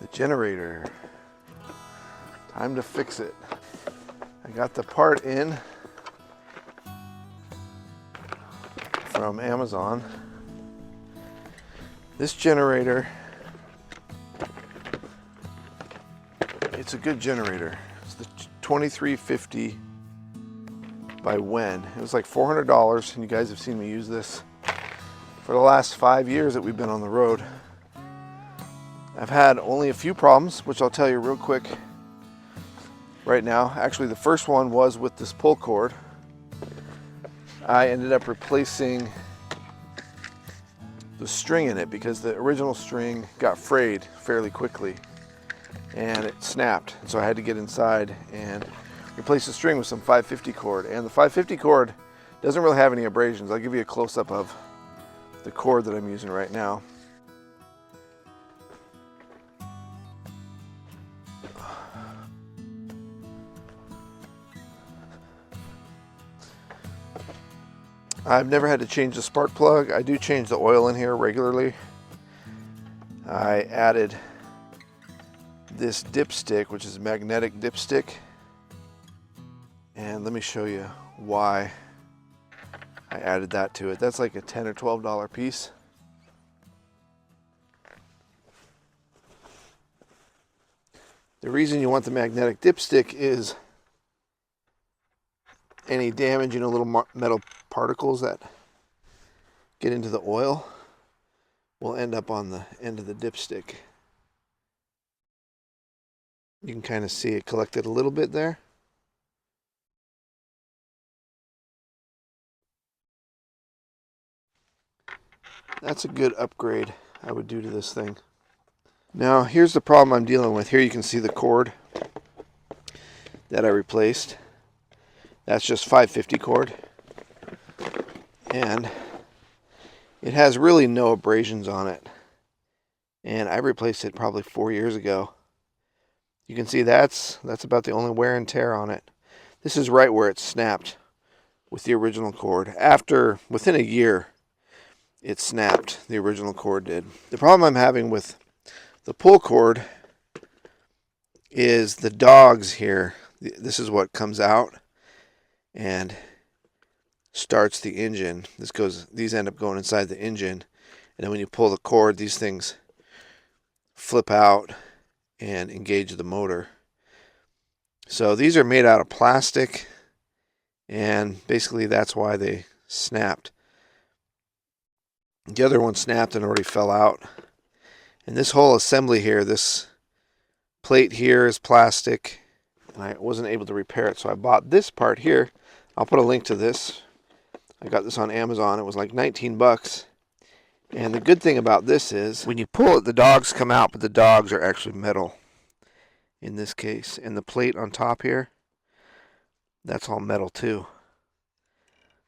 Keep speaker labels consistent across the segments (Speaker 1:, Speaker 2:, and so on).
Speaker 1: The generator. Time to fix it. I got the part in from Amazon. This generator, it's a good generator. It's the 2350 by Wen. It was like $400, and you guys have seen me use this for the last 5 years that we've been on the road. I've had only a few problems, which I'll tell you real quick right now. Actually, the first one was with this pull cord. I ended up replacing the string in it because the original string got frayed fairly quickly and it snapped. So I had to get inside and replace the string with some 550 cord. And the 550 cord doesn't really have any abrasions. I'll give you a close-up of the cord that I'm using right now. I've never had to change the spark plug. I do change the oil in here regularly. I added this dipstick, which is a magnetic dipstick. And let me show you why I added that to it. That's like a $10 or $12 piece. The reason you want the magnetic dipstick is any damage, little metal particles that get into the oil will end up on the end of the dipstick. You can kind of see it collected a little bit there. That's a good upgrade I would do to this thing. Now here's the problem I'm dealing with. Here you can see the cord that I replaced. That's just 550 cord. And it has really no abrasions on it. And I replaced it probably 4 years ago. You can see that's about the only wear and tear on it. This is right where it snapped with the original cord. Within a year, it snapped. The original cord did. The problem I'm having with the pull cord is the dogs here. This is what comes out and starts the engine. These end up going inside the engine, and then when you pull the cord, these things flip out and engage the motor. So these are made out of plastic, and basically that's why they snapped. The other one snapped and already fell out. And this whole assembly here, this plate here is plastic, and I wasn't able to repair it, so I bought this part here. I'll put a link to this. I got this on Amazon. It was like 19 bucks. And the good thing about this is when you pull it, the dogs come out, but the dogs are actually metal in this case. And the plate on top here, that's all metal too.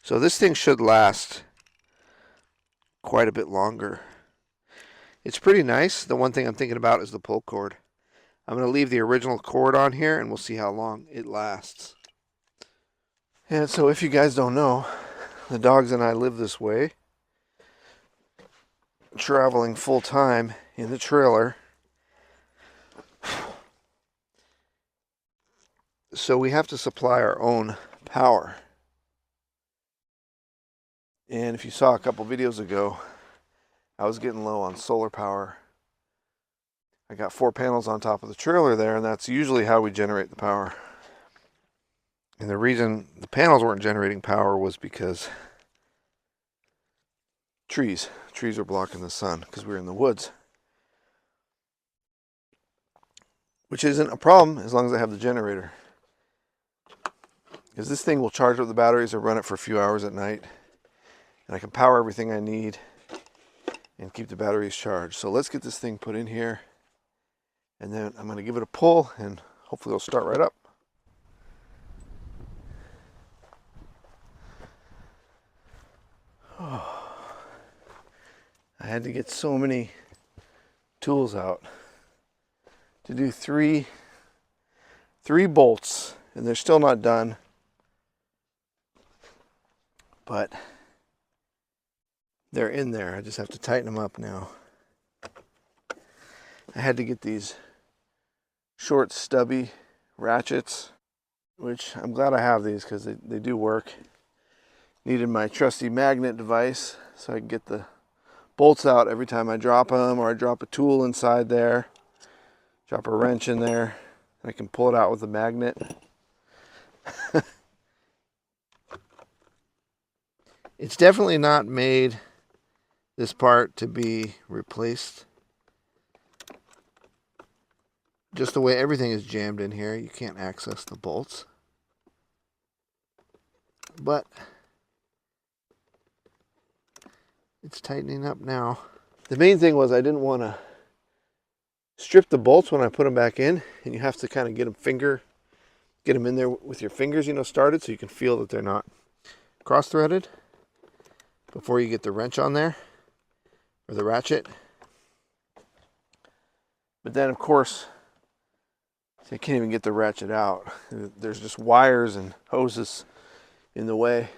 Speaker 1: So this thing should last quite a bit longer. It's pretty nice. The one thing I'm thinking about is the pull cord. I'm going to leave the original cord on here and we'll see how long it lasts. And so if you guys don't know, the dogs and I live this way, traveling full time in the trailer. So we have to supply our own power. And if you saw a couple videos ago, I was getting low on solar power. I got 4 panels on top of the trailer there, and that's usually how we generate the power. And the reason the panels weren't generating power was because trees were blocking the sun because we were in the woods. Which isn't a problem as long as I have the generator. Because this thing will charge up the batteries or run it for a few hours at night. And I can power everything I need and keep the batteries charged. So let's get this thing put in here. And then I'm going to give it a pull and hopefully it'll start right up. Oh, I had to get so many tools out to do three bolts, and they're still not done, but they're in there. I just have to tighten them up now. I had to get these short stubby ratchets, which I'm glad I have these because they do work. Needed my trusty magnet device so I can get the bolts out every time I drop them, or I drop a tool inside there, drop a wrench in there, and I can pull it out with the magnet. It's definitely not made, this part, to be replaced. Just the way everything is jammed in here, you can't access the bolts. But it's tightening up now. The main thing was I didn't want to strip the bolts when I put them back in, and you have to kind of get them in there with your fingers, started, so you can feel that they're not cross-threaded before you get the wrench on there, or the ratchet. But then, of course, I can't even get the ratchet out. There's just wires and hoses in the way.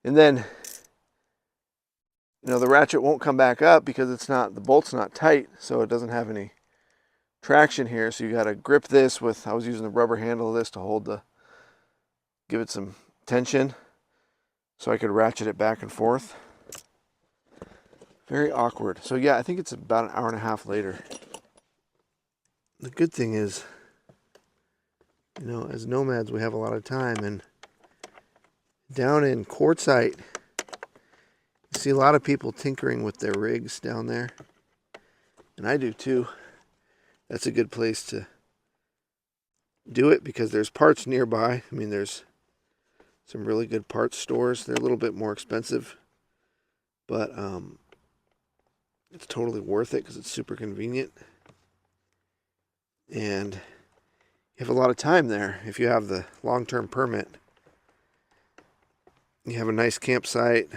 Speaker 1: And then, the ratchet won't come back up because the bolt's not tight, so it doesn't have any traction here. So you got to grip this with, I was using the rubber handle of this to give it some tension so I could ratchet it back and forth. Very awkward. So yeah, I think it's about an hour and a half later. The good thing is, as nomads, we have a lot of time, and down in Quartzsite, you see a lot of people tinkering with their rigs down there, and I do too. That's a good place to do it because there's parts nearby. I mean, there's some really good parts stores. They're a little bit more expensive, but it's totally worth it because it's super convenient. And you have a lot of time there if you have the long-term permit. You have a nice campsite.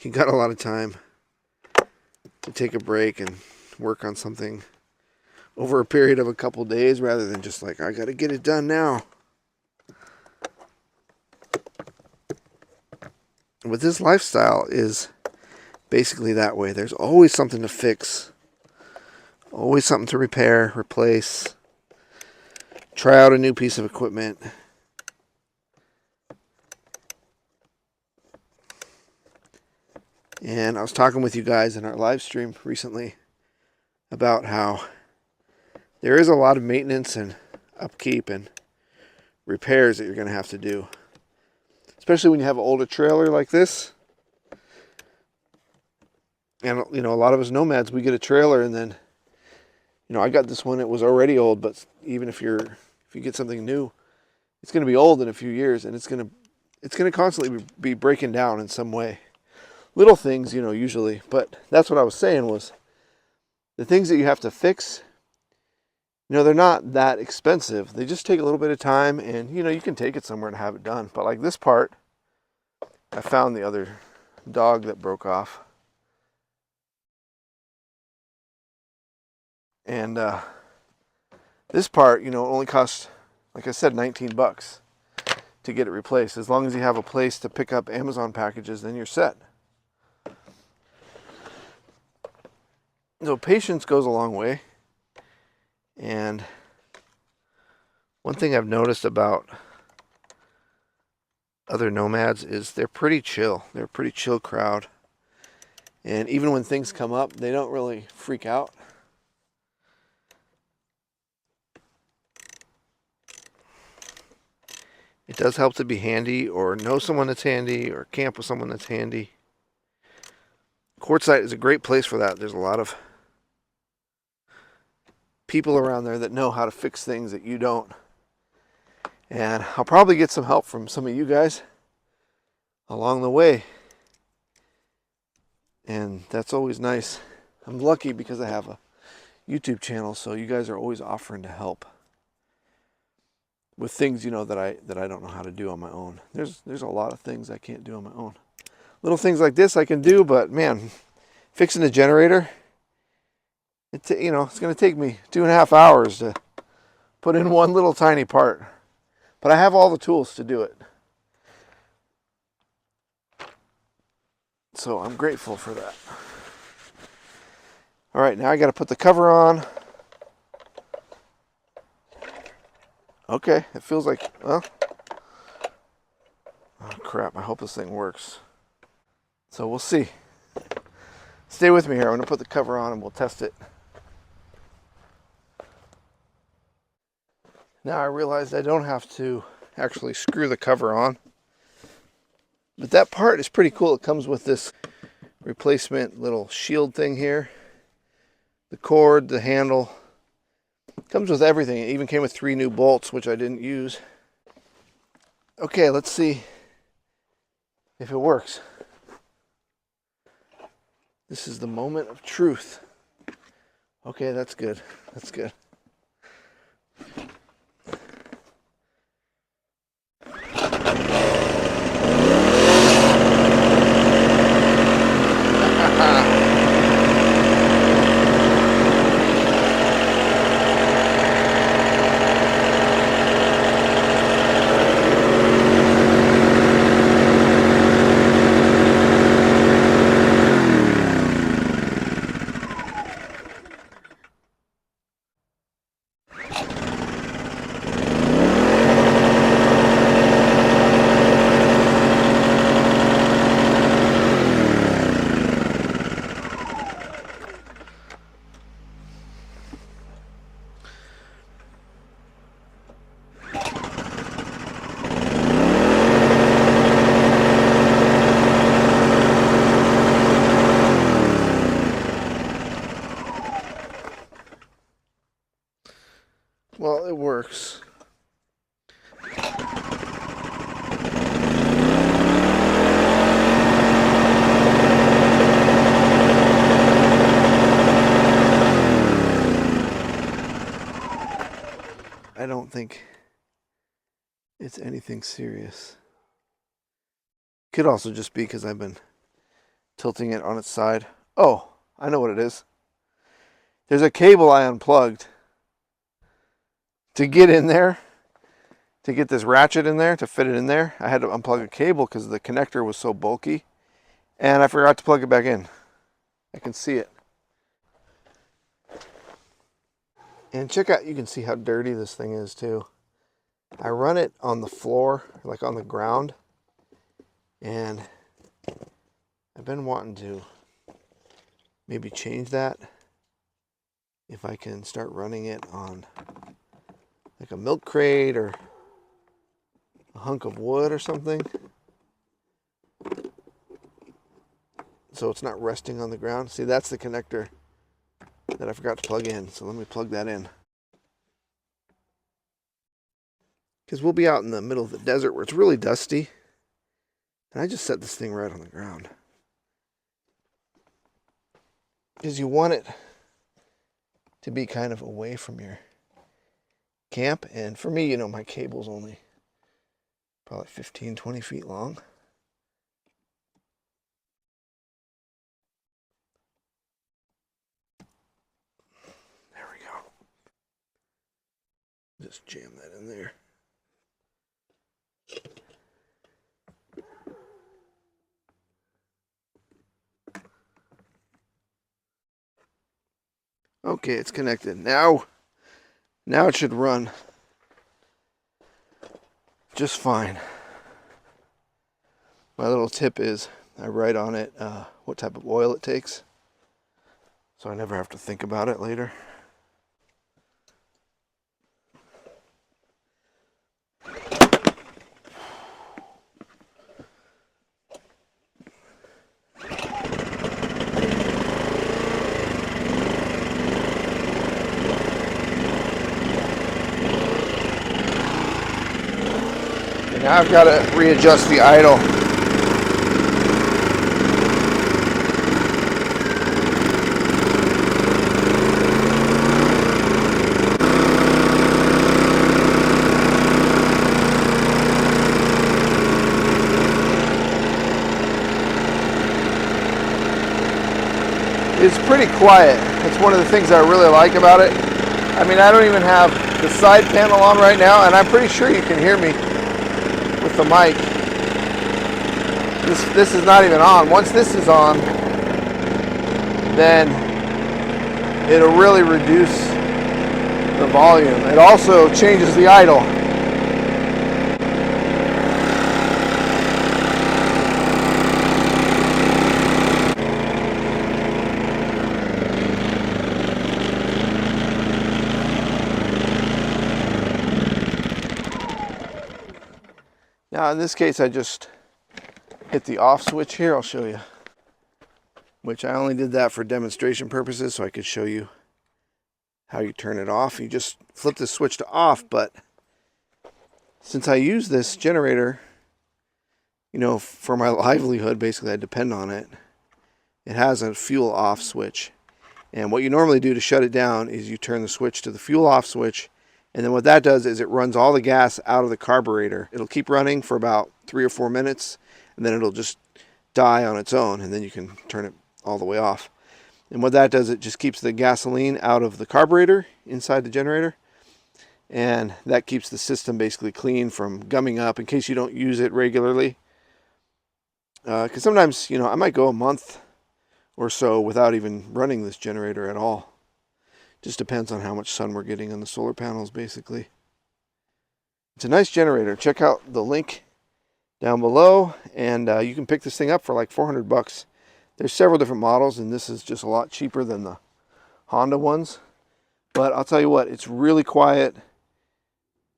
Speaker 1: You got a lot of time to take a break and work on something over a period of a couple days rather than just like, I got to get it done now. But this lifestyle is basically that way. There's always something to fix, always something to repair, replace, try out a new piece of equipment. And I was talking with you guys in our live stream recently about how there is a lot of maintenance and upkeep and repairs that you're going to have to do. Especially when you have an older trailer like this. And, a lot of us nomads, we get a trailer and then, I got this one, it was already old, but even if you get something new, it's going to be old in a few years, and it's going to constantly be breaking down in some way. Little things, usually, but that's what I was saying was the things that you have to fix, they're not that expensive. They just take a little bit of time, and, you can take it somewhere and have it done. But like this part, I found the other dog that broke off. And this part, only cost, like I said, $19 to get it replaced. As long as you have a place to pick up Amazon packages, then you're set. So patience goes a long way. And one thing I've noticed about other nomads is they're pretty chill. They're a pretty chill crowd. And even when things come up, they don't really freak out. It does help to be handy or know someone that's handy or camp with someone that's handy. Quartzsite is a great place for that. There's a lot of people around there that know how to fix things that you don't. And I'll probably get some help from some of you guys along the way. And that's always nice. I'm lucky because I have a YouTube channel, so you guys are always offering to help with things, that I don't know how to do on my own. There's a lot of things I can't do on my own. Little things like this I can do, but man, fixing a generator, it's going to take me 2.5 hours to put in one little tiny part. But I have all the tools to do it. So I'm grateful for that. All right, now I got to put the cover on. Okay, it feels like, well, oh crap, I hope this thing works. So we'll see. Stay with me here. I'm going to put the cover on and we'll test it. Now I realized I don't have to actually screw the cover on. But that part is pretty cool. It comes with this replacement little shield thing here. The cord, the handle. It comes with everything. It even came with 3 new bolts, which I didn't use. Okay, let's see if it works. This is the moment of truth. Okay, that's good. That's good. Well, it works. I don't think it's anything serious. Could also just be because I've been tilting it on its side. Oh, I know what it is. There's a cable I unplugged to get in there, to get this ratchet in there, to fit it in there. I had to unplug a cable because the connector was so bulky, and I forgot to plug it back in. I can see it. And check out, you can see how dirty this thing is too. I run it on the floor, like on the ground, and I've been wanting to maybe change that. If I can start running it on like a milk crate or a hunk of wood or something, so it's not resting on the ground. See, that's the connector that I forgot to plug in, so let me plug that in. Because we'll be out in the middle of the desert where it's really dusty, and I just set this thing right on the ground. Because you want it to be kind of away from your camp, and for me, you know, my cable's only probably 15, 20 feet long. There we go. Just jam that in there. Okay, it's connected. Now it should run just fine. My little tip is I write on it what type of oil it takes, so I never have to think about it later. And now I've got to readjust the idle. It's pretty quiet. It's one of the things I really like about it. I mean, I don't even have the side panel on right now, and I'm pretty sure you can hear me with the mic. This is not even on. Once this is on, then it'll really reduce the volume. It also changes the idle. Now in this case, I just hit the off switch here. I'll show you. Which I only did that for demonstration purposes so I could show you how you turn it off. You just flip the switch to off, but since I use this generator, you know, for my livelihood, basically I depend on it. It has a fuel off switch. And what you normally do to shut it down is you turn the switch to the fuel off switch, and then what that does is it runs all the gas out of the carburetor. It'll keep running for about 3 or 4 minutes, and then it'll just die on its own, and then you can turn it all the way off. And what that does, it just keeps the gasoline out of the carburetor inside the generator, and that keeps the system basically clean from gumming up in case you don't use it regularly. Because sometimes, you know, I might go a month or so without even running this generator at all. Just depends on how much sun we're getting on the solar panels, basically. It's a nice generator. Check out the link down below, and you can pick this thing up for like 400 bucks. There's several different models, and this is just a lot cheaper than the Honda ones. But I'll tell you what, it's really quiet.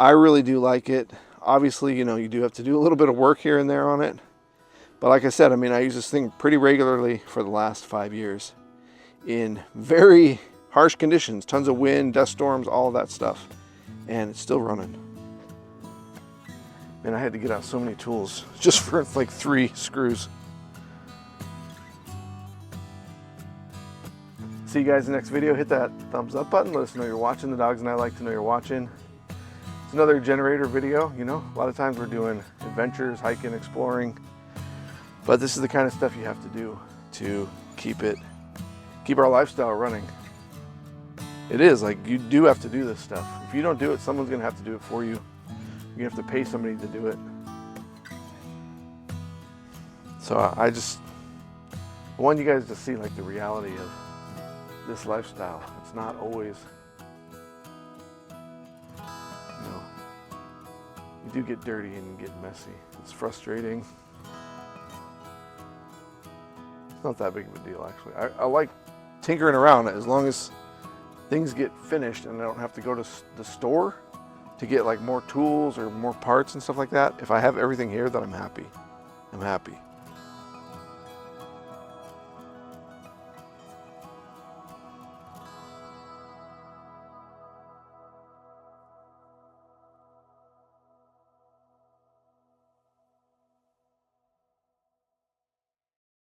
Speaker 1: I really do like it. Obviously, you know, you do have to do a little bit of work here and there on it. But like I said, I mean, I use this thing pretty regularly for the last 5 years in very harsh conditions, tons of wind, dust storms, all of that stuff. And it's still running. Man, I had to get out so many tools just for like 3 screws. See you guys in the next video. Hit that thumbs up button. Let us know you're watching. The dogs and I like to know you're watching. It's another generator video. You know, a lot of times we're doing adventures, hiking, exploring. But this is the kind of stuff you have to do to keep our lifestyle running. It is like, you do have to do this stuff. If you don't do it, someone's gonna have to do it for you. You have to pay somebody to do it. So I want you guys to see like the reality of this lifestyle. It's not always, you know, you do get dirty and you get messy. It's frustrating. It's not that big of a deal, actually. I like tinkering around as long as things get finished and I don't have to go to the store to get like more tools or more parts and stuff like that. If I have everything here, then I'm happy. I'm happy.